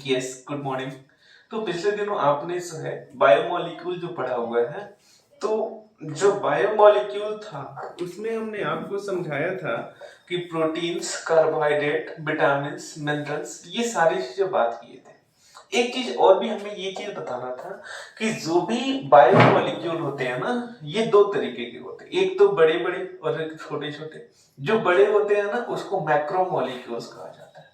Yes, good morning. तो पिछले दिनों आपने जो है बायोमोलिक्यूल जो पढ़ा हुआ है, तो जो बायोमोलिक्यूल था उसमें हमने आपको समझाया था कि प्रोटीन्स, कार्बोहाइड्रेट, विटामिन, मिनरल्स, ये सारी चीजें बात किए थे। एक चीज और भी हमें ये चीज बताना था कि जो भी बायोमोलिक्यूल होते हैं ना, ये दो तरीके के होते हैं। एक तो बड़े बड़े और एक छोटे छोटे। जो बड़े होते हैं ना उसको मैक्रोमोलिक्यूल्स कहा जाता है,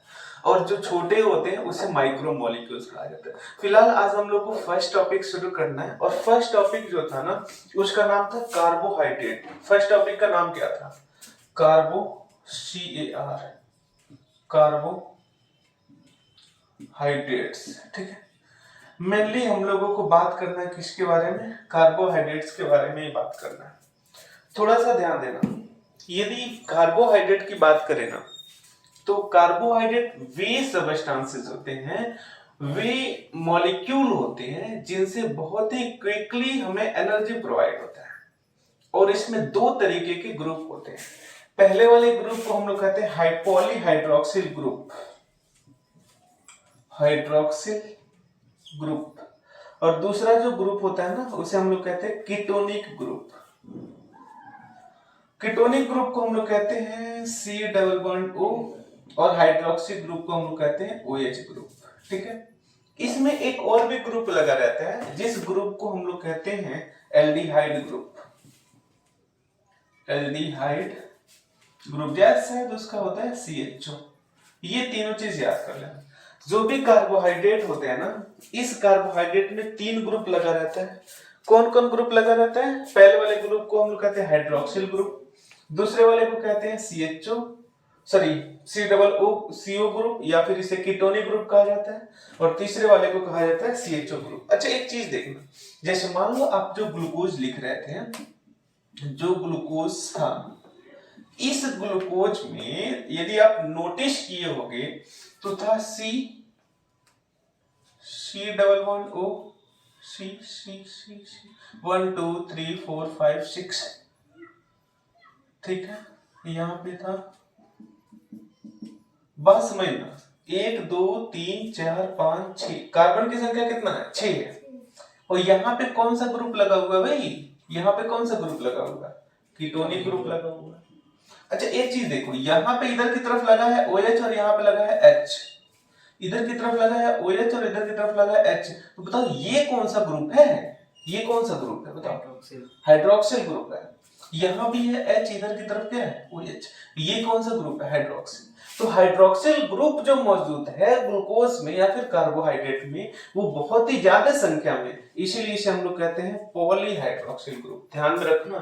और जो छोटे होते हैं उसे माइक्रोमोलिक्यूल्स कहा जाता है। फिलहाल आज हम लोग को फर्स्ट टॉपिक शुरू करना है, और फर्स्ट टॉपिक जो था ना उसका नाम था कार्बोहाइड्रेट। फर्स्ट टॉपिक का नाम क्या था? कार्बो, CAR, कार्बोहाइड्रेट्स। ठीक है, मेनली हम लोगों को बात करना है किसके बारे में? कार्बोहाइड्रेट्स के बारे में ही बात करना है। थोड़ा सा ध्यान देना, यदि कार्बोहाइड्रेट की बात करें ना, तो कार्बोहाइड्रेट वे सबस्टांसेस होते हैं, वे मॉलिक्यूल होते हैं जिनसे बहुत ही क्विकली हमें एनर्जी प्रोवाइड होता है। और इसमें दो तरीके के ग्रुप होते हैं। पहले वाले ग्रुप को हम लोग कहते हैं पॉलीहाइड्रोक्सिल ग्रुप, हाइड्रोक्सिल ग्रुप। और दूसरा जो ग्रुप होता है ना उसे हम लोग कहते हैं कीटोनिक ग्रुप। कीटोनिक ग्रुप को हम लोग कहते हैं C++O, और हाइड्रोक्सी ग्रुप को हम लोग कहते हैं OH ग्रुप। ठीक है, इसमें एक और भी ग्रुप लगा रहता है जिस ग्रुप को हम लोग कहते हैं एल्डिहाइड ग्रुप। एल्डिहाइड ग्रुप जैसा उसका होता है CHO। ये तीनों चीज याद कर लेना। जो भी कार्बोहाइड्रेट होते हैं ना, इस कार्बोहाइड्रेट में तीन ग्रुप लगा रहता है। कौन कौन ग्रुप लगा रहता है? पहले वाले ग्रुप को हम लोग कहते हैं हाइड्रोक्सिल ग्रुप, दूसरे वाले को कहते हैं CHO, सॉरी CO ग्रुप, या फिर इसे कीटोनिक ग्रुप कहा जाता है, और तीसरे वाले को कहा जाता है CHO ग्रुप। अच्छा, एक चीज देखना, जैसे मान लो आप जो ग्लूकोज लिख रहे थे, जो ग्लूकोज था, इस ग्लूकोज में यदि आप नोटिस किए होंगे तो था C++O, C 1 2 3 4 5 6। ठीक है, यहां पे था, बस में 1 2 3 4 5 6, कार्बन की संख्या कितना है? 6 है। और यहाँ पे कौन सा ग्रुप लगा हुआ है भाई? यहाँ पे कौन सा ग्रुप लगा हुआ है? कीटोनिक ग्रुप लगा हुआ है। अच्छा, एक चीज देखो, यहाँ पे इधर की तरफ लगा है OH और यहाँ पे लगा है H। इधर की तरफ लगा है OH और इधर की तरफ लगा है H। तो बताओ ये कौन सा ग्रुप है? ये कौन सा ग्रुप है बताओ? हाइड्रोक्सिल ग्रुप है। यहाँ भी है H, इधर की तरफ क्या है? OH। ये कौन सा ग्रुप है? हाइड्रोक्सिल। तो हाइड्रोक्सिल ग्रुप जो मौजूद है ग्लूकोज में या फिर कार्बोहाइड्रेट में, वो बहुत ही ज्यादा संख्या में, इसीलिए इसे हम लोग कहते हैं पॉलीहाइड्रोक्सिल ग्रुप। ध्यान में रखना,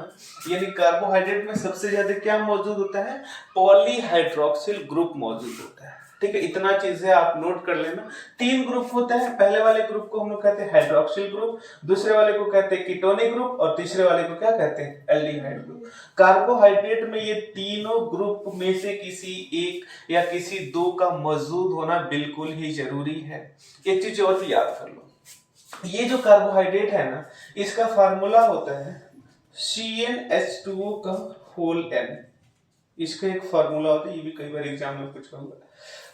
यानी कार्बोहाइड्रेट में सबसे ज्यादा क्या मौजूद होता है? पॉलीहाइड्रोक्सिल ग्रुप मौजूद होता है। ठीक है, इतना चीज है, आप नोट कर लेना। तीन ग्रुप होते हैं, पहले वाले ग्रुप को हम लोग कहते हैं हाइड्रोक्सिल ग्रुप, दूसरे वाले को कहते हैं कीटोनिक ग्रुप, और तीसरे वाले को क्या कहते हैं? Aldehyde group. कार्बोहाइड्रेट में ये तीनों ग्रुप में से किसी एक या किसी दो का मौजूद होना बिल्कुल ही जरूरी है। एक चीज और भी याद कर लो, ये जो कार्बोहाइड्रेट है ना, इसका फार्मूला होता है CnH2O का होल n। इसका एक फार्मूला होता है, ये भी कई बार एग्जाम में पूछा हुआ है।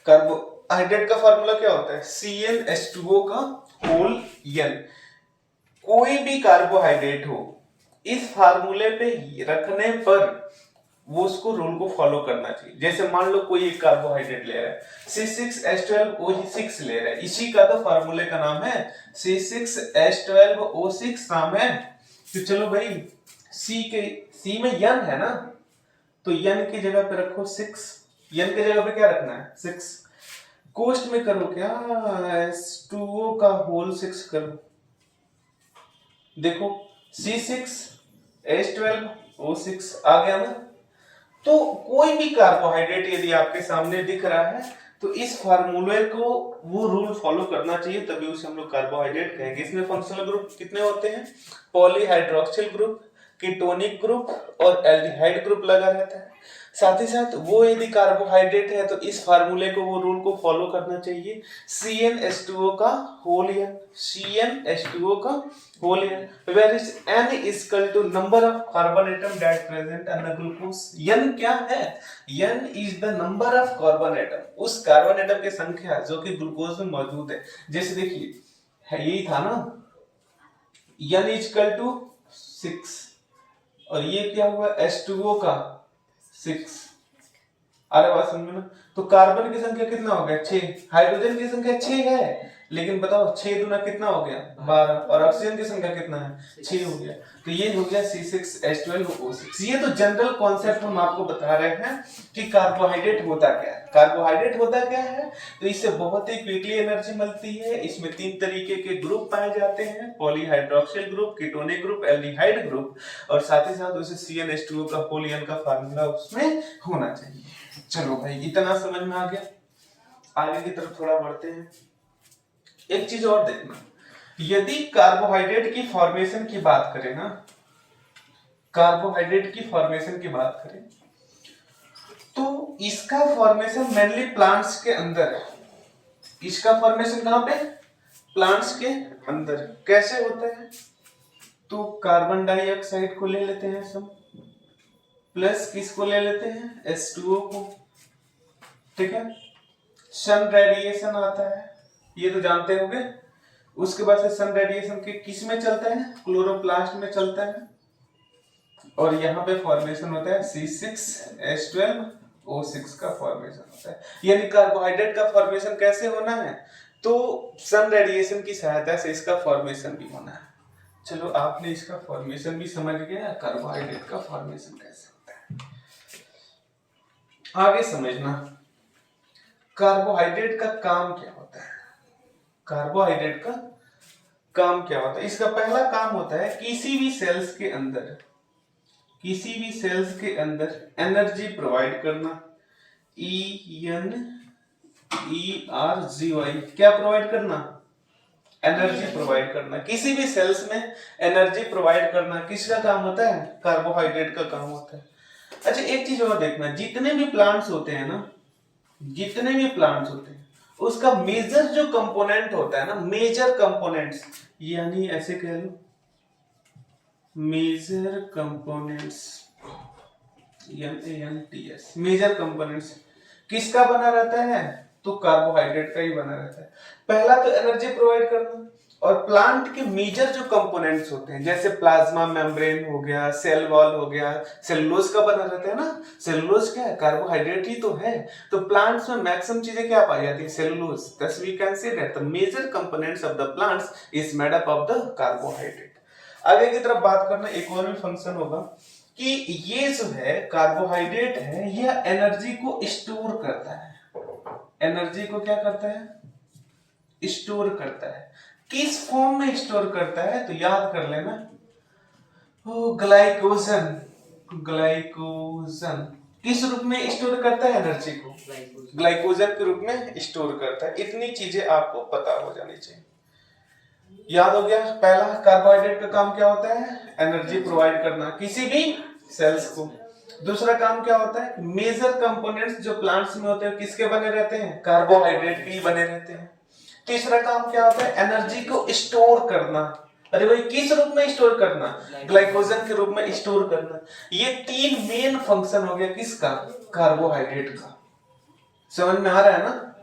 कार्बोहाइड्रेट का फार्मूला क्या होता है? CnH2O का होल n। कोई भी कार्बोहाइड्रेट हो, इस फार्मूले पे रखने पर वो उसको रूल को फॉलो करना चाहिए। जैसे मान लो कोई एक कार्बोहाइड्रेट ले रहा है, C6H12O6 ले रहा है, इसी का तो फार्मूले का नाम है C6H12O6 नाम है। तो चलो भाई, C में n है ना, तो n की जगह पे रखो 6। n की जगह पे क्या रखना है? 6। कोष्ट में करो क्या? H2O का होल 6 करो। देखो, C6H12O6 आ गया ना। तो कोई भी कार्बोहाइड्रेट यदि आपके सामने दिख रहा है तो इस फार्मूले को वो रूल फॉलो करना चाहिए, तभी उसे हम लोग कार्बोहाइड्रेट कहेंगे। इसमें फंक्शनल ग्रुप कितने होते हैं? पॉलीहाइड्रोक्सिल ग्रुप, कीटोनिक ग्रुप और एल्डिहाइड ग्रुप लगा रहता है। साथ ही साथ वो यदि कार्बोहाइड्रेट है तो इस फार्मूले को, वो रूल को फॉलो करना चाहिए, CnH2O का होल n, CnH2O का whole n, where is n is equal to number of carbon atom that present in the glucose. n क्या है? n is the number of carbon atom, उस carbon atom की संख्या जो कि glucose में मौजूद है। जैसे देखिए है, यही था ना, n is equal to 6 और ये क्या हुआ H2O का 6। अरे बात समझ में ना? तो कार्बन की संख्या कितना हो गया 6, हाइड्रोजन की संख्या 6 है, लेकिन बताओ 6 दूना कितना हो गया 12, और ऑक्सीजन की संख्या कितना है 6 हो गया। तो ये हो गया C6H12O6। ये तो जनरल कॉन्सेप्ट हम आपको बता रहे हैं कि कार्बोहाइड्रेट होता क्या है। कार्बोहाइड्रेट होता क्या है, तो इससे बहुत ही क्विकली एनर्जी मिलती है। इसमें 3 तरीके के ग्रुप पाए जाते हैं, polyhydroxyl group, ketonic group, aldehyde group, और साथ ही साथ उसे CnH2O का होल n का फार्मूला उसमें होना चाहिए। चलो भाई इतना समझ में आ गया, आगे की तरफ थोड़ा बढ़ते हैं। एक चीज और देखना, यदि कार्बोहाइड्रेट की फॉर्मेशन की बात करें ना, कार्बोहाइड्रेट की फॉर्मेशन की बात करें तो इसका फॉर्मेशन मेनली प्लांट्स के अंदर है। इसका फॉर्मेशन कहां पे? प्लांट्स के अंदर। कैसे होता है? तो कार्बन डाइऑक्साइड को ले लेते हैं सब, प्लस किसको ले लेते हैं H2O को, ठीक है। सन रेडिएशन आता है, ये तो जानते होंगे। उसके बाद से सन रेडिएशन के किस में चलता है? क्लोरोप्लास्ट में चलता है, और यहाँ पे फॉर्मेशन होता है C6H12O6 का फॉर्मेशन होता है। यानी कार्बोहाइड्रेट का फॉर्मेशन कैसे होना है? तो सन रेडिएशन की सहायता से इसका फॉर्मेशन भी होना है। चलो आपने इसका फॉर्मेशन भी समझ गया, कार्बोहाइड्रेट का फॉर्मेशन कैसे होता है। आगे समझना कार्बोहाइड्रेट का काम क्या होता है। कार्बोहाइड्रेट का काम क्या होता है? इसका पहला काम होता है किसी भी सेल्स के अंदर, किसी भी सेल्स के अंदर एनर्जी प्रोवाइड करना। ENERGY, क्या प्रोवाइड करना? एनर्जी प्रोवाइड करना। किसी भी सेल्स में एनर्जी प्रोवाइड करना किसका काम होता है? कार्बोहाइड्रेट का काम होता है। अच्छा एक चीज और देखना, जितने भी प्लांट्स होते हैं ना, जितने भी प्लांट्स होते हैं उसका मेजर जो कंपोनेंट होता है ना, मेजर कंपोनेंट्स, यानी ऐसे कह लो major components, MANTS, major components किसका बना रहता है? तो कार्बोहाइड्रेट का ही बना रहता है। पहला तो एनर्जी प्रोवाइड करना, और प्लांट के मेजर जो कंपोनेंट्स होते हैं जैसे प्लाज्मा मेम्ब्रेन हो गया, सेल वॉल हो गया, सेलुलोज का बना रहता है ना। सेलुलोज क्या है? कार्बोहाइड्रेट ही तो है। तो प्लांट्स में मैक्सिमम चीजें क्या पाई जाती है? Cellulose. thus we can say that the major components of the plants is made up of the carbohydrate। आगे की तरफ बात करना, एक और भी फंक्शन होगा कि ये जो है कार्बोहाइड्रेट है, यह एनर्जी को स्टोर करता है। एनर्जी को क्या करता है? स्टोर करता है। किस फॉर्म में स्टोर करता है? तो याद कर लेना, ग्लाइकोजन। ग्लाइकोजन किस रूप में स्टोर करता है एनर्जी को? ग्लाइकोजन के रूप में स्टोर करता है। इतनी चीजें आपको पता हो जानी चाहिए। याद हो गया? पहला कार्बोहाइड्रेट का काम क्या होता है? एनर्जी प्रोवाइड करना किसी भी सेल्स को। दूसरा काम क्या होता है? मेजर कंपोनेंट्स जो प्लांट्स में होते हैं किसके बने रहते हैं? कार्बोहाइड्रेट के ही बने रहते हैं। तीसरा काम क्या होता है? एनर्जी को स्टोर करना। अरे भाई किस रूप में स्टोर करना? ग्लाइकोजन के रूप में स्टोर करना। ये 3 मेन फंक्शन हो गया किसका? कार्बोहाइड्रेट का। समझ में आ रहा है ना?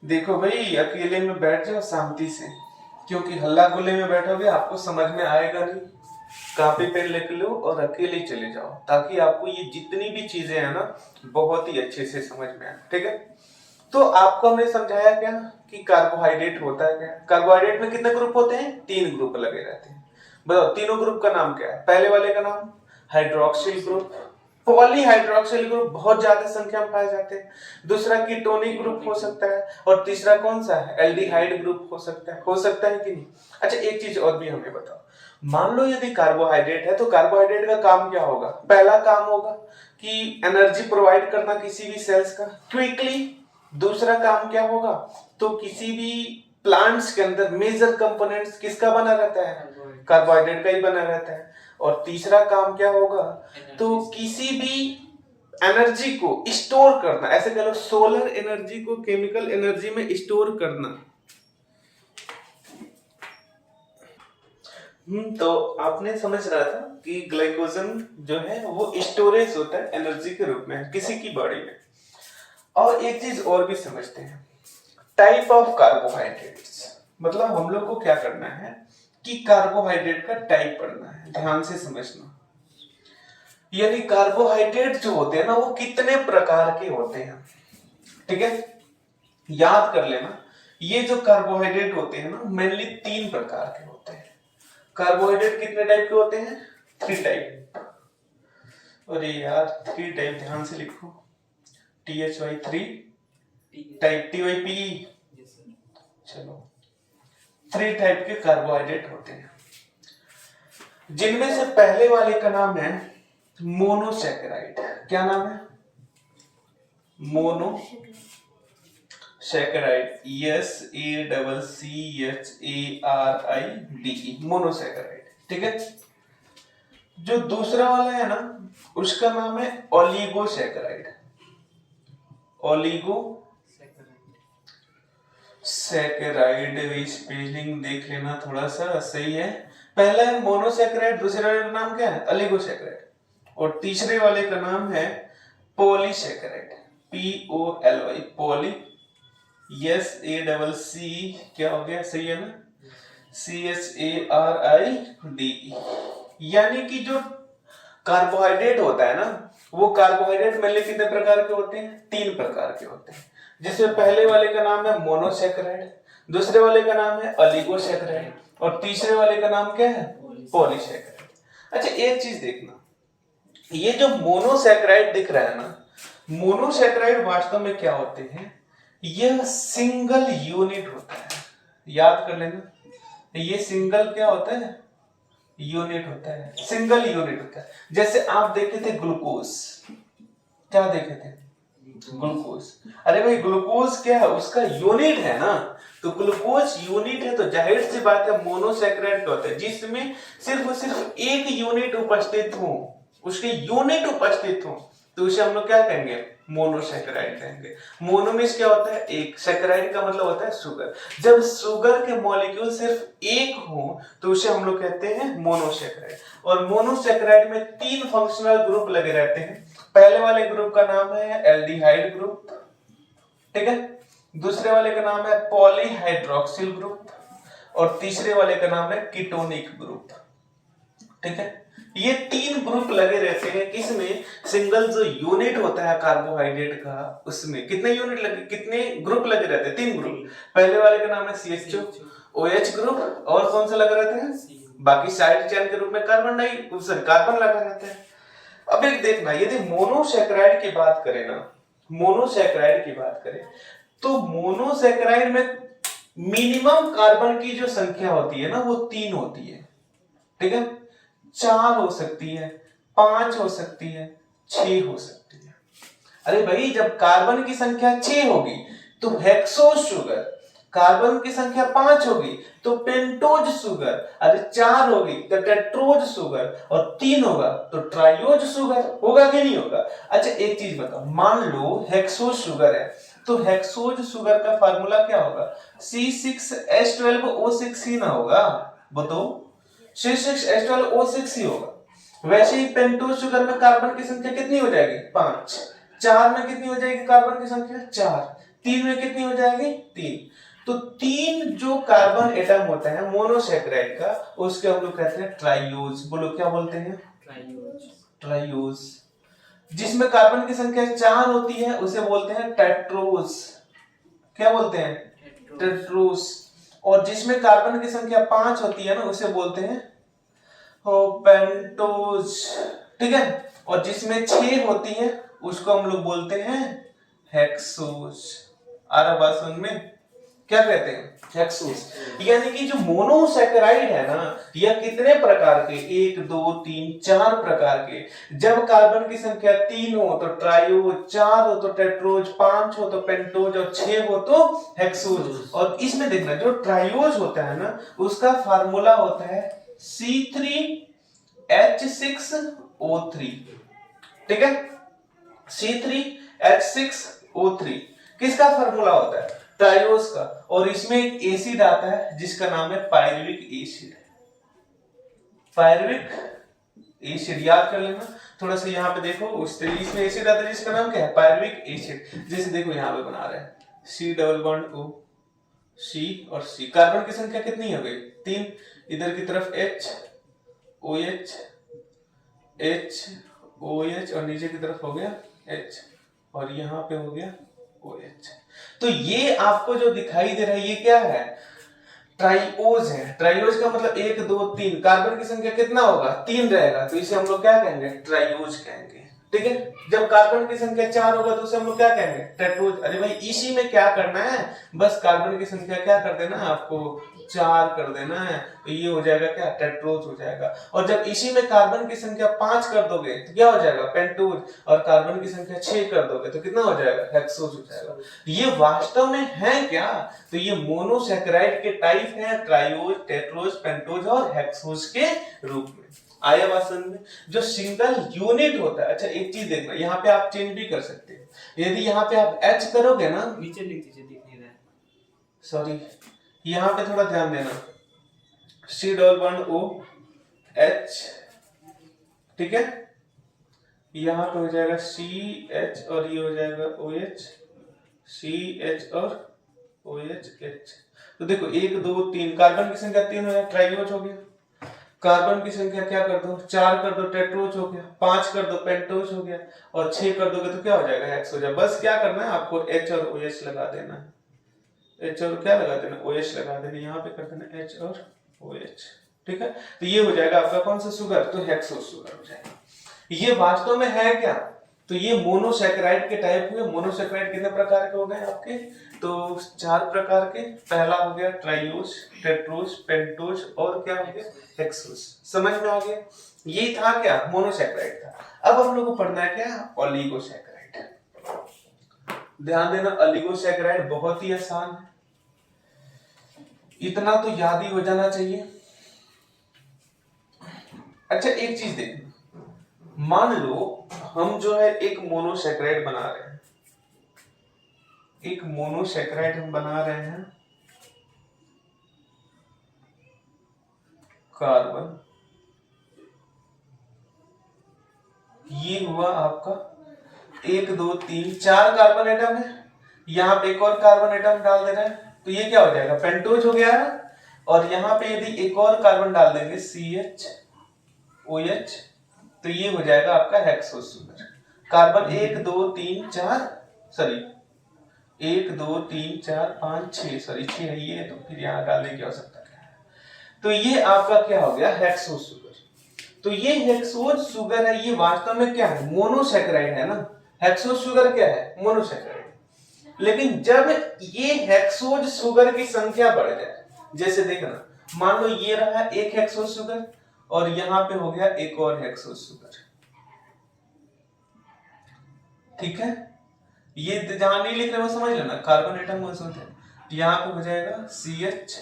देखो भाई अकेले में बैठ जाओ शांति से, क्योंकि हल्ला गुल्ले में बैठोगे आपको समझ में आएगा नहीं। कॉपी पेन लेके लो और अकेले चले जाओ, ताकि आपको ये जितनी भी चीजें हैं ना बहुत ही अच्छे से समझ में आए। ठीक है, तो आपको हमने समझाया क्या कि कार्बोहाइड्रेट होता है क्या। कार्बोहाइड्रेट में कितने ग्रुप होते हैं? 3 ग्रुप लगे रहते हैं। बताओ तीनों ग्रुप का नाम क्या है? पहले वाले का नाम हाइड्रोक्सिल ग्रुप, पॉलीहाइड्रोक्सिल ग्रुप बहुत ज्यादा संख्या में पाए जाते हैं। दूसरा कीटोनिक ग्रुप हो सकता है, और तीसरा कौन सा है? एल्डिहाइड ग्रुप हो सकता है कि नहीं? अच्छा एक चीज और भी हमें बताओ, मान लो यदि कार्बोहाइड्रेट है तो कार्बोहाइड्रेट का काम क्या होगा? पहला काम होगा कि एनर्जी प्रोवाइड करना किसी भी सेल्स का क्विकली। दूसरा काम क्या होगा? तो किसी भी प्लांट्स के अंदर मेजर कंपोनेंट्स किसका बना रहता है? कार्बोहाइड्रेट का ही बना रहता है। और तीसरा काम क्या होगा? तो किसी भी एनर्जी को स्टोर करना, ऐसे कह लो सोलर एनर्जी को केमिकल एनर्जी में स्टोर करना। तो आपने समझ रहा था कि ग्लाइकोजन जो है वो स्टोरेज होता है एनर्जी के रूप में किसी की बॉडी में। और एक चीज और भी समझते हैं, टाइप ऑफ कार्बोहाइड्रेट्स। मतलब हम लोग को क्या करना है कि कार्बोहाइड्रेट का टाइप पढ़ना है, ध्यान से समझना। यानी कार्बोहाइड्रेट जो होते हैं ना वो कितने प्रकार के होते हैं, ठीक है, याद कर लेना। ये जो कार्बोहाइड्रेट होते हैं ना मेनली 3 प्रकार के होते हैं। कार्बोहाइड्रेट कितने टाइप के होते हैं? 3 टाइप। अरे यार 3 टाइप ध्यान से लिखो, THY3 टाइप, TYPE। चलो 3 टाइप के कार्बोहाइड्रेट होते हैं, जिनमें से पहले वाले का नाम है मोनोसैकेराइड। क्या नाम है? मोनोसैकेराइड, SACCHARIDE, मोनोसैकेराइड, ठीक है। जो दूसरा वाला है ना उसका नाम है ओलिगोसैकेराइड। ओलिगोसैकेराइड स्पेलिंग देख लेना थोड़ा सा, सही है। पहला है मोनोसैकेराइड, दूसरे वाले का नाम क्या है? ओलिगोसैकेराइड, और तीसरे वाले का नाम है पॉलीसैकेराइड, POLY, पॉली, SACC क्या हो गया, सही है ना, CHARIDE। यानी कि जो कार्बोहाइड्रेट होता है ना वो कार्बोहाइड्रेट मेनली कितने प्रकार के होते हैं? 3 प्रकार के होते हैं, जिसमें पहले वाले का नाम है मोनोसैकेराइड, दूसरे वाले का नाम है ओलिगोसैकेराइड, और तीसरे वाले का नाम क्या है? पॉलीसैकेराइड। अच्छा एक चीज देखना, ये जो मोनोसैकेराइड दिख रहा है ना, मोनोसैकेराइड वास्तव में क्या होते हैं? यह सिंगल यूनिट होता है, याद कर लेना। ये सिंगल क्या होता है? यूनिट होता है, सिंगल यूनिट होता है। जैसे आप देखे थे ग्लूकोज, क्या देखे थे? ग्लूकोज। अरे भाई ग्लूकोज क्या है? उसका यूनिट है ना, तो ग्लूकोज यूनिट है तो जाहिर सी बात है मोनोसैकेराइड क्या होता है? जिसमें सिर्फ और सिर्फ एक यूनिट उपस्थित हो, उसके यूनिट उपस्थित हो, तो उसे हम लोग क्या कहेंगे? मोनोसैकेराइड कहेंगे। मोनो में क्या होता है? एक, सैकेराइड का मतलब होता है शुगर। जब शुगर के मॉलिक्यूल सिर्फ एक हो तो उसे हम लोग कहते हैं मोनोसैकेराइड। और मोनोसैकेराइड में 3 फंक्शनल ग्रुप लगे रहते हैं। पहले वाले ग्रुप का नाम है एल्डिहाइड ग्रुप, ठीक है, दूसरे वाले का नाम है पॉलीहाइड्रोक्सिल ग्रुप, और तीसरे वाले का नाम है कीटोनिक ग्रुप, ठीक है। ये 3 ग्रुप लगे रहते हैं, किसमें? सिंगल जो यूनिट होता है कार्बोहाइड्रेट का उसमें कितने यूनिट लगे, कितने ग्रुप लगे रहते हैं? 3 ग्रुप। पहले वाले का नाम है CHO, OH ग्रुप, और कौन सा लगा रहता है? बाकी साइड चेन के रूप में कार्बन लगा रहता है। अब एक देखना, यदि मोनोसैकेराइड की बात करें ना, मोनोसैकेराइड की बात करें तो मोनोसैकेराइड में मिनिमम कार्बन की जो संख्या होती है ना वो 3 होती है, ठीक है। 4 हो सकती है, 5 हो सकती है, 6 हो सकती है। अरे भाई जब कार्बन की संख्या 6 होगी तो हेक्सोज शुगर, कार्बन की संख्या 5 होगी तो पेंटोज शुगर, अरे 4 होगी तो टेट्रोज शुगर, और 3 होगा तो ट्राइयोज शुगर, होगा कि नहीं होगा? अच्छा एक चीज बताओ, मान लो हेक्सोज शुगर है तो हेक्सोज शुगर का फार्मूला क्या होगा? C6H12O6 ही ना होगा, बताओ, C6H12O6 ही होगा। वैसे ही पेंटोज शुगर में कार्बन की संख्या कितनी हो जाएगी? 5। 4 में कितनी हो जाएगी कार्बन की संख्या? 4। 3 में कितनी हो जाएगी? 3। तो 3 जो कार्बन एटम होता है मोनोसैकेराइड का, उसके हम लोग कहते हैं ट्राइयोज। बोलो क्या बोलते हैं? ट्राइयोज। जिसमें कार्बन की संख्या 4 होती है उसे बोलते हैं टेट्रोज। क्या बोलते हैं? टेट्रोज। और जिसमें कार्बन की संख्या 5 होती है ना उसे बोलते हैं पेंटोज, ठीक है। और जिसमें 6 होती है उसको हम लोग बोलते हैं हेक्सोज। आ रहा बात समझ में? क्या कहते हैं? हेक्सोज। यानी कि जो मोनोसैकेराइड है ना यह कितने प्रकार के? 1 2 3 4 प्रकार के। जब कार्बन की संख्या 3 हो तो ट्राइयोज, 4 हो तो टेट्रोज, 5 हो तो पेंटोज, और 6 हो तो हेक्सोज। और इसमें देखना जो ट्राइयोज होता है ना उसका फार्मूला होता है C3H6O3, ठीक है। C3H6O3 किसका फार्मूला होता है? ट्राइओज का। और इसमें एक एसिड आता है जिसका नाम है पायरुविक एसिड। पायरुविक एसिड याद कर लेना। थोड़ा सा यहाँ पे देखो, उस इसमें एसिड आता है जिसका नाम क्या है? Pyruvic acid. जैसे देखो यहाँ पे बना रहे हैं C double bond O, C और C। कार्बन की संख्या कितनी हो गई? 3। इधर की तरफ H OH H OH और नीचे की तरफ हो गया H और यहाँ पे हो गया OH। तो ये आपको जो दिखाई दे रहा है ये क्या है? ट्राइओज है। ट्राइओज का मतलब 1 2 3, कार्बन की संख्या कितना होगा? 3 रहेगा, तो इसे हम लोग क्या कहेंगे? ट्राइओज कहेंगे। ठीक है। जब कार्बन की संख्या 4 होगा तो उसे हम लोग क्या कहेंगे? टेट्रोज। अरे भाई इसी में क्या करना है, बस कार्बन की संख्या क्या कर देना है आपको? 4 कर देना है, तो ये हो जाएगा क्या? टेट्रोज हो जाएगा। और जब इसी में कार्बन की संख्या 5 कर दोगे तो क्या हो जाएगा? पेंटोज। और कार्बन की संख्या 6 कर दोगे तो कितना हो जाएगा? हेक्सोज हो जाएगा। ये वास्तव में है क्या? तो ये मोनोसैकेराइड के टाइप है, ट्राइओज, टेट्रोज, पेंटोज और हेक्सोज के रूप में। आया बात समझ में? जो सिंगल यूनिट होता है। अच्छा एक चीज देखना, यहाँ पे आप चेंज भी कर सकते हैं। यदि यहाँ पे आप H करोगे ना, नीचे लिख दीजिए, दिख नहीं रहा है। सॉरी, यहाँ पे थोड़ा ध्यान देना। C double bond O H, ठीक है। यहाँ पे हो जाएगा CH और ये हो जाएगा OH, CH और OH H। तो देखो 1 2 3, कार्बन की संख्या 3 हो गया, ट्राइओज हो गया। कार्बन की संख्या क्या कर दो? 4 कर दो, टेट्रोज हो गया। 5 कर दो, पेंटोज हो गया। और 6 कर दोगे तो क्या हो जाएगा? हेक्स हो जाएगा। बस क्या करना है आपको? H और OH लगा देना है। H और क्या लगा देना? OH लगा देना। यहाँ पे कर देना H और OH। ठीक है। तो ये हो जाएगा आपका कौन सा सुगर? तो हेक्सो सुगर हो जाएगा। ये वास्तव में है क्या? तो ये मोनोसैकेराइड के टाइप हुए। मोनोसैकेराइड कितने प्रकार के हो गए आपके? तो 4 प्रकार के। पहला हो गया ट्राइओज, टेट्रोज, पेंटोज और क्या हो गया? हेक्सोज। समझ में आ गया? ये था क्या? मोनोसैकेराइड था। अब हम लोग को पढ़ना है क्या? ओलिगोसैकेराइड। ध्यान देना, ओलिगोसैकेराइड बहुत ही आसान है, इतना तो याद ही हो जाना चाहिए। अच्छा एक चीज देखना, मान लो हम जो है एक मोनोसैकेराइड बना रहे हैं, एक मोनोसैकेराइड हम बना रहे हैं कार्बन। ये हुआ आपका 1 2 3 4 कार्बन एटम है। यहां पे एक और कार्बन एटम डाल दे रहे हैं तो ये क्या हो जाएगा? पेंटोज हो गया है। और यहां पे यदि एक और कार्बन डाल देंगे CH OH तो ये हो जाएगा आपका hexose sugar. Carbon 1 2 3 4 sorry 1 2 3 4 5 6 sorry 6 है ये, तो फिर यहाँ डालने की आवश्यकता क्या है? तो ये आपका क्या हो गया? Hexose sugar. तो ये हेक्सोज सुगर है, ये वास्तव में क्या है? मोनोसैकेराइड है ना। हेक्सोज सुगर क्या है? मोनोसैकेराइड। लेकिन जब ये हेक्सोज सुगर की संख्या बढ़ जाए, जैसे देखना मान लो ये रहा एक हेक्सोज सुगर और यहां पे हो गया एक और हेक्सोज सुगर, ठीक है। ये जहां नहीं लिख रहे वो समझ लेना, कार्बन एटम मौजूद है, यहां पे हो जाएगा CH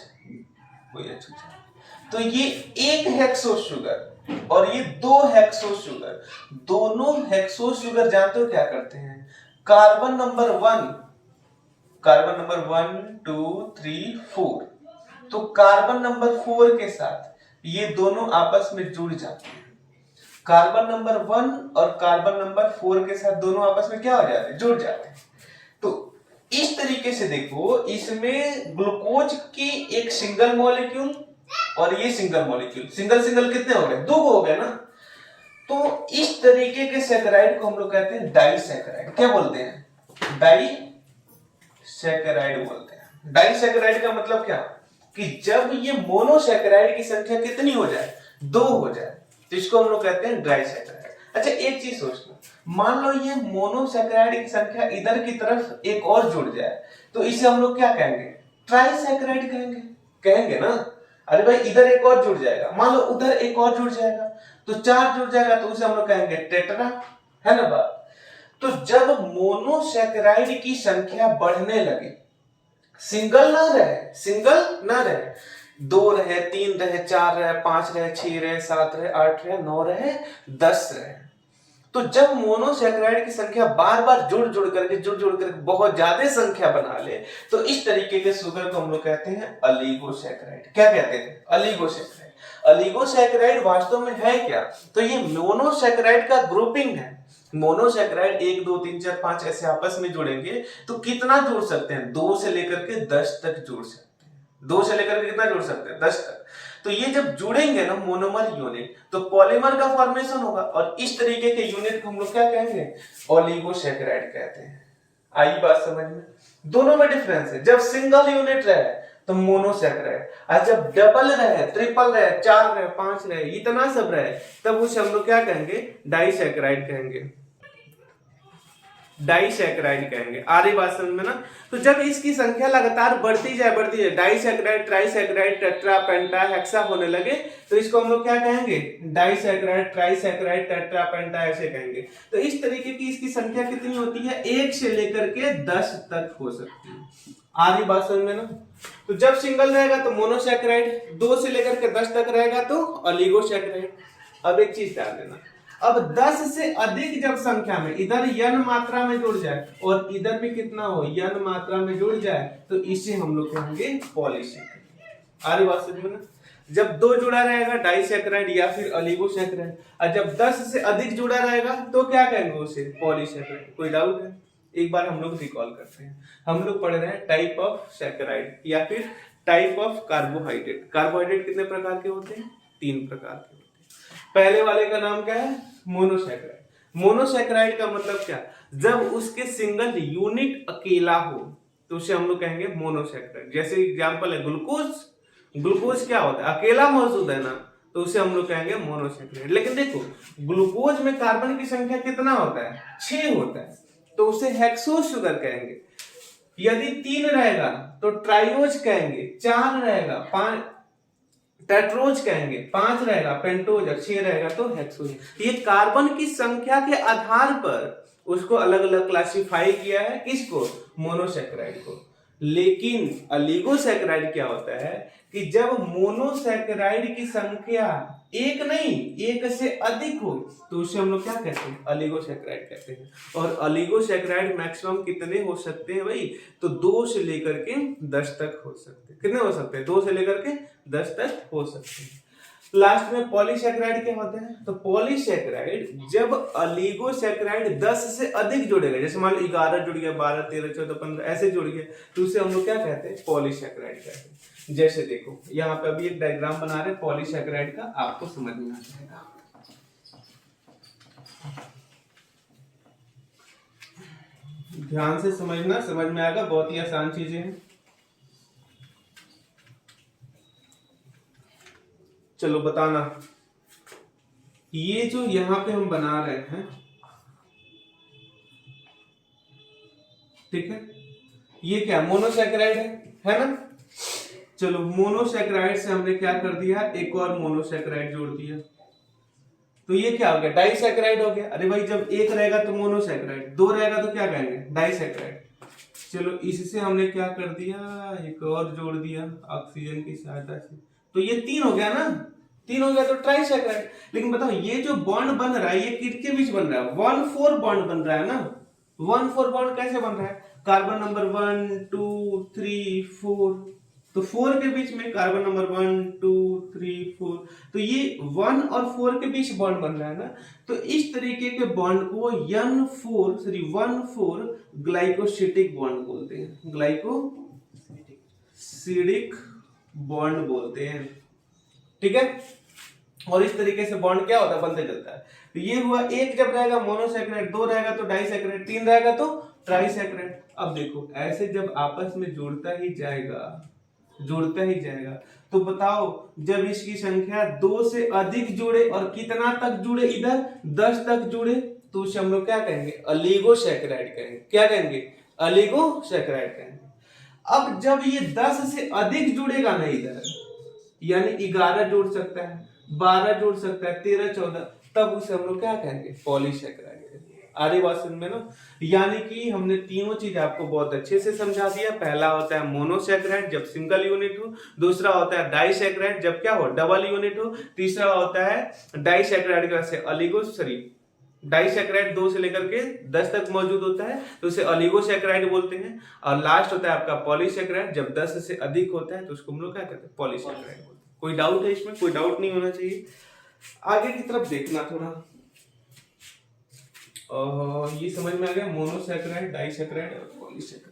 OH। तो ये एक हेक्सोज शुगर और ये 2 हेक्सोज शुगर, दोनों हेक्सोज शुगर जानते हो क्या करते हैं? कार्बन नंबर 1 2 3 4, तो कार्बन नंबर 4 के साथ ये दोनों आपस में जुड़ जाते हैं। कार्बन नंबर 1 और कार्बन नंबर 4 के साथ दोनों आपस में क्या हो जाते हैं? जुड़ जाते हैं। तो इस तरीके से देखो, इसमें ग्लूकोज की एक सिंगल मॉलिक्यूल और ये सिंगल मॉलिक्यूल, सिंगल सिंगल कितने हो गए? 2 हो गए ना। तो इस तरीके के सैकेराइड को हम लोग कहते हैं डाइसैकेराइड। क्या बोलते हैं? डाइसैकेराइड बोलते हैं। डाइसैकेराइड का मतलब क्या? कि जब ये मोनोसैकेराइड की संख्या कितनी हो जाए? 2 हो जाए, तो इसको हम लोग कहते हैं डाइसैकेराइड। अच्छा एक चीज सोचना, मान लो ये मोनोसैकेराइड की संख्या इधर की तरफ एक और जुड़ जाए तो इसे हम लोग क्या कहेंगे? ट्राइसैकेराइड कहेंगे। कहेंगे ना। अरे भाई इधर एक और जुड़ जाएगा, मान लो उधर एक और जुड़ जाएगा तो 4 जुड़ जाएगा तो उसे हम लोग कहेंगे टेट्रा, है ना बात। तो जब मोनोसैकेराइड की संख्या बढ़ने लगे, सिंगल ना रहे, 2 रहे, 3 रहे, 4 रहे, 5 रहे, 6 रहे, 7 रहे, 8 रहे, 9 रहे, 10 रहे, तो जब मोनोसैकेराइड की संख्या बार बार जुड़ जुड़ करके बहुत ज्यादा संख्या बना ले, तो इस तरीके के शुगर को हम लोग कहते हैं अलीगोसैकेराइड। क्या कहते हैं? अलीगोसैकेराइड। अलीगोसैकेराइड वास्तव में है क्या? तो ये मोनोसैकेराइड का ग्रुपिंग है। मोनोसैकेराइड 1 2 3 4 5 ऐसे आपस में जुड़ेंगे तो कितना जुड़ सकते हैं? 2 से लेकर के 10 तक जुड़ सकते हैं। 2 से लेकर के कितना जुड़ सकते हैं? 10 तक। तो ये जब जुड़ेंगे ना मोनोमर यूनिट, तो पॉलीमर का फॉर्मेशन होगा, और इस तरीके के यूनिट को हम लोग क्या कहेंगे? ओलिगोसैकेराइड कहते हैं। आई बात समझ में? दोनों में डिफरेंस है। जब सिंगल यूनिट रहे तो मोनोसैकेराइड, और जब डबल रहे, ट्रिपल रहे, 4 रहे, 5 रहे, इतना सब रहे, तब उसे हम लोग क्या कहेंगे? डाइसैकेराइड कहेंगे। डाइसैकेराइड कहेंगे। आ रही बात समझ में ना? तो जब इसकी संख्या लगातार बढ़ती जाए, डाइसैकेराइड, ट्राइसैकेराइड, टेट्रा, पेंटा, हेक्सा होने लगे, तो इसको हम लोग क्या कहेंगे? डाइसैकेराइड, ट्राइसैकेराइड, टेट्रा, पेंटा ऐसे कहेंगे। तो इस तरीके की इसकी संख्या कितनी होती है? 1 से लेकर के 10 तक हो सकती है। आ रही बात समझ में ना? तो जब सिंगल रहेगा तो मोनोसैकेराइड, 2 से लेकर के 10 तक रहेगा तो ओलिगोसैकेराइड। अब एक चीज ध्यान देना, अब 10 से अधिक जब संख्या में इधर n मात्रा में जुड़ जाए और इधर भी कितना हो? n मात्रा में जुड़ जाए, तो इसे हम लोग कहेंगे पॉलीसैकेराइड। आ रही बात समझ में ना? जब 2 जुड़ा रहेगा डाइसैकेराइड या फिर ओलिगोसैकेराइड, और जब 10 से अधिक जुड़ा रहेगा तो क्या कहेंगे उसे? पॉलीसैकेराइड। कोई डाउट है? एक बार हम लोग रिकॉल करते हैं। हम लोग पढ़ रहे हैं टाइप ऑफ सैकेराइड या फिर टाइप ऑफ कार्बोहाइड्रेट। कार्बोहाइड्रेट कितने प्रकार के होते हैं? 3 प्रकार के होते हैं। पहले वाले का नाम क्या है? मोनोसैकेराइड। मोनोसैकेराइड का मतलब क्या? जब उसके सिंगल यूनिट अकेला हो तो उसे हम लोग कहेंगे मोनोसैकेराइड। जैसे एग्जांपल है ग्लूकोज। ग्लूकोज क्या होता है? अकेला मौजूद है ना, तो उसे हम लोग कहेंगे मोनोसैकेराइड। लेकिन देखो, ग्लूकोज में कार्बन की संख्या कितना होता है? 6 होता है, तो उसे हेक्सोज शुगर कहेंगे। यदि 3 रहेगा तो ट्राइओज कहेंगे, 4 रहेगा 5 टेट्रोज कहेंगे, 5 रहेगा पेंटोज, 6 रहेगा तो हेक्सोज। ये कार्बन की संख्या के आधार पर उसको अलग अलग क्लासिफाई किया है। किसको? मोनोसैकेराइड को। लेकिन ओलिगोसैकेराइड क्या होता है कि जब मोनोसैकेराइड की संख्या 1 नहीं 1 से अधिक हो तो उसे हम लोग क्या कहते हैं? ओलिगोसैकेराइड कहते हैं। और ओलिगोसैकेराइड मैक्सिमम कितने हो सकते हैं भाई? तो 2 से लेकर के 10 तक हो सकते हैं। कितने हो सकते हैं? 2 से लेकर के 10 तक हो सकते हैं। लास्ट में पॉलीसैकेराइड क्या होता है? तो पॉलीसैकेराइड जब ओलिगोसैकेराइड 10 से अधिक जुड़ेगा, जैसे मान लो 11 जुड़ गया, 12 13 14 15 ऐसे जुड़ गए, तो उसे हम लोग क्या कहते हैं? पॉलीसैकेराइड कहते हैं। जैसे देखो यहाँ पे अभी एक डायग्राम बना रहे हैं पॉलीसैकेराइड का, आपको समझ में आ जाएगा। ध्यान से समझना, समझ में आएगा। बहुत ही आसान चीजें हैं। चलो बताना, ये जो यहाँ पे हम बना रहे हैं, ठीक है, ये क्या मोनोसैकेराइड है ना? चलो मोनोसैकेराइड से हमने क्या कर दिया? एक और मोनोसैकेराइड जोड़ दिया, तो ये क्या हो गया? डाइसैकेराइड हो गया। अरे भाई जब 1 रहेगा तो मोनोसैकेराइड, 2 रहेगा तो क्या कहेंगे? डाइसैकेराइड। चलो इससे हमने क्या कर दिया? एक और जोड़ दिया ऑक्सीजन की सहायता से, तो ये 3 हो गया ना? 3 हो गया तो ट्राइसैकेराइड। लेकिन बताओ ये जो बॉन्ड बन रहा है ये किसके बीच बन रहा है? 1,4 बॉन्ड बन रहा है ना? 1,4 बॉन्ड कैसे बन रहा है? कार्बन नंबर 1 2 3 4, तो 4 के बीच में कार्बन नंबर 1 2 3 4, तो ये 1 और 4 के बीच बॉन्ड बन रहा है ना? तो इस तरीके के बॉन्ड को 1,4 ग्लाइकोसिडिक बॉन्ड बोलते हैं। ग्लाइकोसिडिक बॉन्ड बोलते हैं, ठीक है। और इस तरीके से बॉन्ड क्या होता है? बनते चलता है। तो ये हुआ 1 जब रहेगा मोनोसैकेराइड, 2 रहेगा तो डाइसैकेराइड, 3 रहेगा तो ट्राइसैकेराइड। अब देखो ऐसे जब आपस में जुड़ता ही जाएगा, तो बताओ जब इसकी संख्या 2 से अधिक जुड़े और कितना तक जुड़े? इधर 10 तक जुड़े, तो उसे हम लोग क्या कहेंगे? ओलिगोसैकेराइड कहेंगे। क्या कहेंगे? ओलिगोसैकेराइड कहेंगे। अब जब ये 10 से अधिक जुड़ेगा ना इधर, यानी 11 जोड़ सकता है, 12 जोड़ सकता है, 13 14, तब उसे हम लोग क्या कहेंगे? पॉलीसैकेराइड कहेंगे। आरी बात समझ में ना? यानी कि हमने तीनों चीज आपको बहुत अच्छे से समझा दिया। पहला होता है मोनोसैकेराइड जब सिंगल यूनिट हो, दूसरा होता है डाइसैकेराइड जब क्या हो? डबल यूनिट हो, तीसरा होता है डाइसैकेराइड का से डाइसैकेराइड 2 से लेकर के 10 तक मौजूद होता है तो उसे ओलिगोसैकेराइड बोलते हैं। और लास्ट होता है आपका पॉलीसैकेराइड, जब 10 से अधिक होता है तो उसको हम लोग क्या कहते हैं, पॉलीसैकेराइड बोलते हैं। कोई डाउट है इसमें? कोई डाउट नहीं होना चाहिए। आगे की तरफ देखना थोड़ा, और ये समझ में आ गया, मोनोसैकेराइड, डाइसैकेराइड और पॉलीसैकेराइड।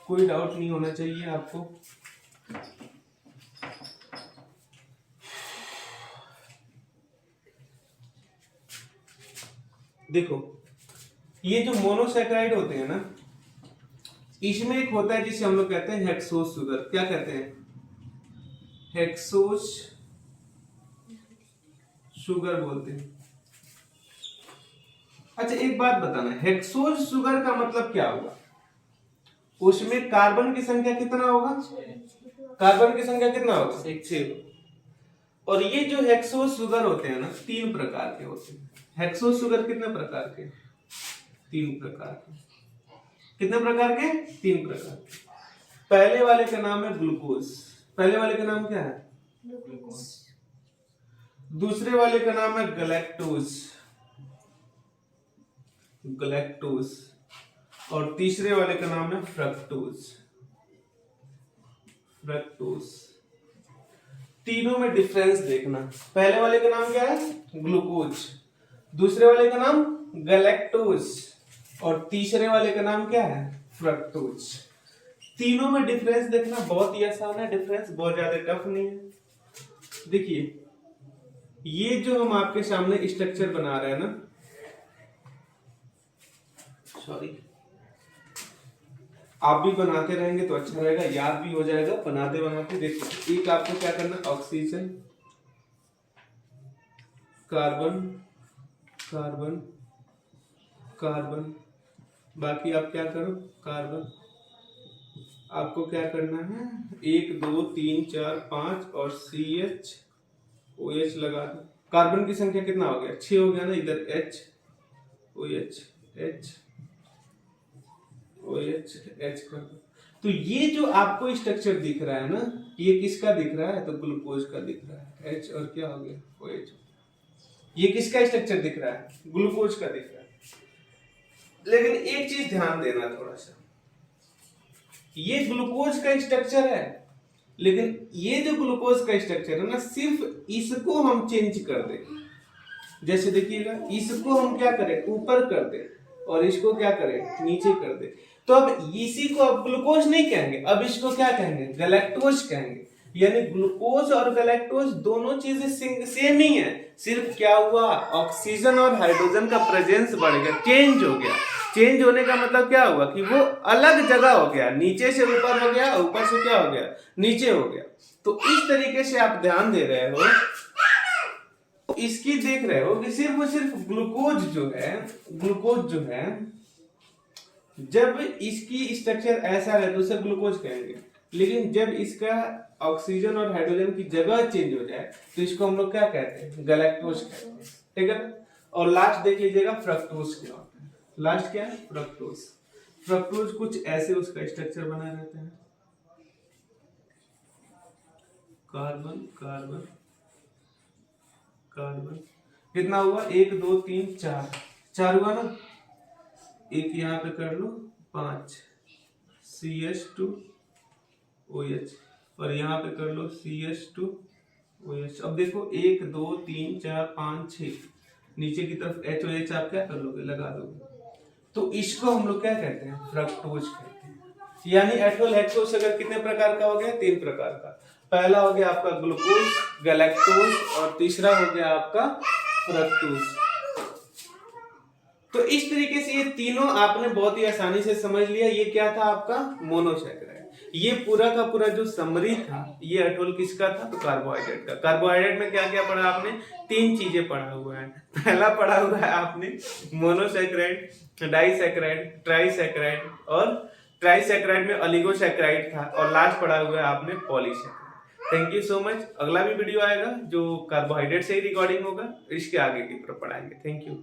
कोई डाउट नहीं होना चाहिए आपको। देखो ये जो मोनोसैकेराइड होते हैं ना, इसमें एक होता है जिसे हम लोग कहते हैं हेक्सोस शुगर। क्या कहते हैं? हेक्सोस शुगर बोलते हैं। अच्छा एक बात बताना, हेक्सोस शुगर का मतलब क्या होगा? उसमें कार्बन की संख्या कितना होगा? कार्बन की संख्या कितना होगा? 6। और ये जो हेक्सोस शुगर होते हैं ना, 3 प्रकार के होते हैं। हेक्सोस शुगर कितने प्रकार के? 3 प्रकार के। कितने प्रकार के? 3 प्रकार के। पहले वाले का नाम है ग्लूकोज। पहले वाले का नाम क्या है? ग्लूकोज। दूसरे वाले का नाम है गैलेक्टोज, गैलेक्टोज। और तीसरे वाले का नाम है फ्रक्टोज, फ्रक्टोज। तीनों में डिफरेंस देखना। पहले वाले का नाम क्या है? ग्लूकोज। दूसरे वाले का नाम गैलेक्टोज और तीसरे वाले का नाम क्या है? फ्रक्टोज। तीनों में डिफरेंस देखना बहुत ही आसान है, डिफरेंस बहुत ज्यादा टफ नहीं है। देखिए ये जो हम आपके सामने स्ट्रक्चर बना रहे हैं ना, सॉरी, आप भी बनाते रहेंगे तो अच्छा रहेगा, याद भी हो जाएगा बनाते बनाते। देखिए एक आपको क्या करना, ऑक्सीजन, कार्बन, कार्बन, कार्बन, बाकी आप क्या करो, कार्बन। आपको क्या करना है, 1 2 3 4 5 और CH OH लगा दो। कार्बन की संख्या कितना हो गया? 6 हो गया ना। इधर H OH H OH H कर दो। तो ये जो आपको स्ट्रक्चर दिख रहा है ना, ये किसका दिख रहा है? तो ग्लूकोज का दिख रहा है। H और क्या हो गया? OH। ये किसका स्ट्रक्चर दिख रहा है? ग्लूकोज का दिख रहा है। लेकिन एक चीज ध्यान देना थोड़ा सा, ये ग्लूकोज का स्ट्रक्चर है, लेकिन ये जो ग्लूकोज का स्ट्रक्चर है ना, सिर्फ इसको हम चेंज कर दें। जैसे देखिएगा, इसको हम क्या करें, ऊपर कर दें और इसको क्या करें, नीचे कर दें। तो अब इसी को अब ग्लूकोज नहीं कहेंगे, अब इसको क्या कहेंगे, गैलेक्टोज कहेंगे। यानी ग्लूकोज और गैलेक्टोज दोनों चीजें सेम ही है, सिर्फ क्या हुआ, ऑक्सीजन और हाइड्रोजन का प्रेजेंस बढ़ गया, चेंज हो गया। चेंज होने का मतलब क्या हुआ कि वो अलग जगह हो गया, नीचे से ऊपर हो गया, ऊपर से क्या हो गया, नीचे हो गया। तो इस तरीके से आप ध्यान दे रहे हो, इसकी देख रहे हो कि सिर्फ ग्लूकोज जो है, ग्लूकोज जो है, जब इसकी स्ट्रक्चर ऐसा है तो उसे ग्लूकोज कहेंगे। लेकिन जब इसका ऑक्सीजन और हाइड्रोजन की जगह चेंज हो जाए तो इसको हम लोग क्या कहते हैं, गैलेक्टोज कहते हैं। ठीक है। और लास्ट देख लीजिएगा, फ्रक्टोज क्या होता है। लास्ट क्या है, फ्रक्टोज। फ्रक्टोज कुछ ऐसे उसका स्ट्रक्चर बना रहता है, कार्बन कार्बन कार्बन। कितना हुआ, 1 2 3 4 हुआ ना। एक यहाँ पे कर लो 5 CH2 OH और यहाँ पे कर लो CH2 OH। अब देखो 1 2 3 4 5 6, नीचे की तरफ H और H आप क्या कर लोगे, लगा दोगे। तो इसको हम लोग क्या कहते हैं, फ्रक्टोज कहते हैं। यानी एटोल हेक्सोस अगर कितने प्रकार का हो गया, 3 प्रकार का। पहला हो गया आपका ग्लूकोज, गैलेक्टोज और तीसरा हो गया आपका फ्रक्टोज। तो इस तरीके से ये तीनों आपने बहुत ही आसानी से समझ लिया। ये क्या था आपका, मोनोसैकेराइड। ये पूरा का पूरा जो समरी था, ये एटोल किसका था, तो कार्बोहाइड्रेट का। कार्बोहाइड्रेट में क्या क्या पढ़ा आपने, 3 चीजें पढ़ा हुआ है। पहला पढ़ा हुआ है आपने मोनोसैकेराइड, डाइसैकेराइड, ट्राइसैकेराइड, और ट्राइसैकेराइड में ओलिगोसैकेराइड था, और लास्ट पढ़ा हुआ है आपने polysaccharide. Thank you so much. अगला भी वीडियो आएगा जो कार्बोहाइड्रेट से ही रिकॉर्डिंग होगा, इसके आगे की तरफ पढ़ाएंगे। Thank you.